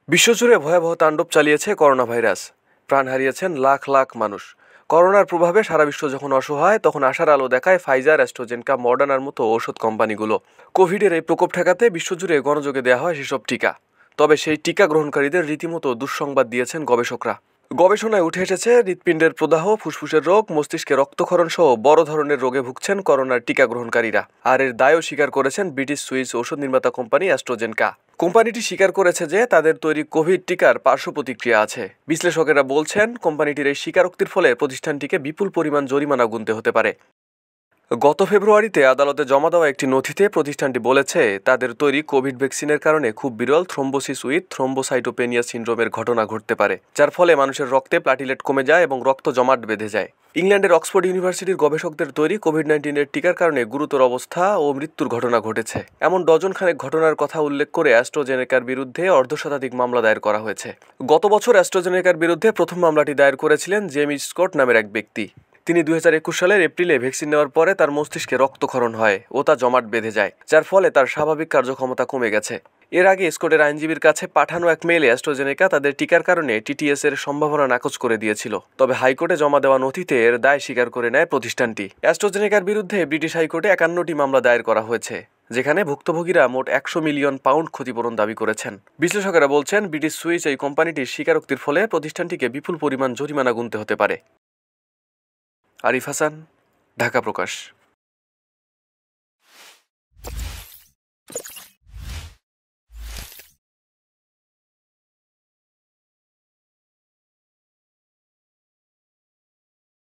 বিশ্বজুড়ে ভয়াবহ তাণ্ডব চালিয়েছে করোনা ভাইরাস। প্রাণ হারিয়েছেন লাখ লাখ মানুষ। করোনার প্রভাবে সারা বিশ্ব যখন অসহায়, তখন আশার আলো দেখায় ফাইজার, অ্যাস্ট্রাজেনেকা, মডার্নার মতো ঔষধ কোম্পানিগুলো। কোভিডের এই প্রকোপ ঠেকাতে বিশ্বজুড়ে গণযোগে দেওয়া হয় সেসব টিকা। তবে সেই টিকা গ্রহণকারীদের রীতিমতো দুঃসংবাদ দিয়েছেন গবেষকরা। গবেষণায় উঠে এসেছে হৃৎপিণ্ডের প্রদাহ, ফুসফুসের রোগ, মস্তিষ্কে রক্তক্ষরণ সহ বড় ধরনের রোগে ভুগছেন করোনার টিকা গ্রহণকারীরা। আর এর দায়ও স্বীকার করেছেন ব্রিটিশ সুইস ঔষধ নির্মাতা কোম্পানি অ্যাস্ট্রাজেনেকা। কোম্পানিটি স্বীকার করেছে যে তাদের তৈরি কোভিড টিকার পার্শ্ব প্রতিক্রিয়া আছে। বিশ্লেষকেরা বলছেন, কোম্পানিটির এই স্বীকারোক্তির ফলে প্রতিষ্ঠানটিকে বিপুল পরিমাণ জরিমানা গুনতে হতে পারে। গত ফেব্রুয়ারিতে আদালতে জমা দেওয়া একটি নথিতে প্রতিষ্ঠানটি বলেছে, তাদের তৈরি কোভিড ভ্যাকসিনের কারণে খুব বিরল থ্রোম্বোসিস উইথ থ্রোম্বোসাইটোপেনিয়া সিন্ড্রোমের ঘটনা ঘটতে পারে, যার ফলে মানুষের রক্তে প্লাটিলেট কমে যায় এবং রক্ত জমাট বেঁধে যায়। ইংল্যান্ডের অক্সফোর্ড ইউনিভার্সিটির গবেষকদের তৈরি কোভিড-19 টিকার কারণে গুরুতর অবস্থা ও মৃত্যুর ঘটনা ঘটেছে। এমন ডজন খানেক ঘটনার কথা উল্লেখ করে অ্যাস্ট্রাজেনেকার বিরুদ্ধে অর্ধশতাধিক মামলা দায়ের করা হয়েছে। গত বছর অ্যাস্ট্রাজেনেকার বিরুদ্ধে প্রথম মামলাটি দায়ের করেছিলেন জেমি স্কট নামের এক ব্যক্তি। তিনি 2021 সালের এপ্রিলে ভ্যাকসিন নেওয়ার পরে তার মস্তিষ্কে রক্তক্ষরণ হয় ও তা জমাট বেঁধে যায়, যার ফলে তার স্বাভাবিক কার্যক্ষমতা কমে গেছে। এর আগে স্কটের আইনজীবীর কাছে পাঠানো এক মেইলে অ্যাস্ট্রাজেনেকা তাদের টিকার কারণে টিটিএস এর সম্ভাবনা নাকচ করে দিয়েছিল। তবে হাইকোর্টে জমা দেওয়া নথিতে এর দায় স্বীকার করে নেয় প্রতিষ্ঠানটি। অ্যাস্ট্রাজেনেকার বিরুদ্ধে ব্রিটিশ হাইকোর্টে 51টি মামলা দায়ের করা হয়েছে, যেখানে ভুক্তভোগীরা মোট 100 মিলিয়ন পাউন্ড ক্ষতিপূরণ দাবি করেছেন। বিশ্লেষকেরা বলছেন, ব্রিটিশ সুইস এই কোম্পানিটির স্বীকারোক্তির ফলে প্রতিষ্ঠানটিকে বিপুল পরিমাণ জরিমানা গুনতে হতে পারে। আরিফ হাসান, ঢাকা প্রকাশ।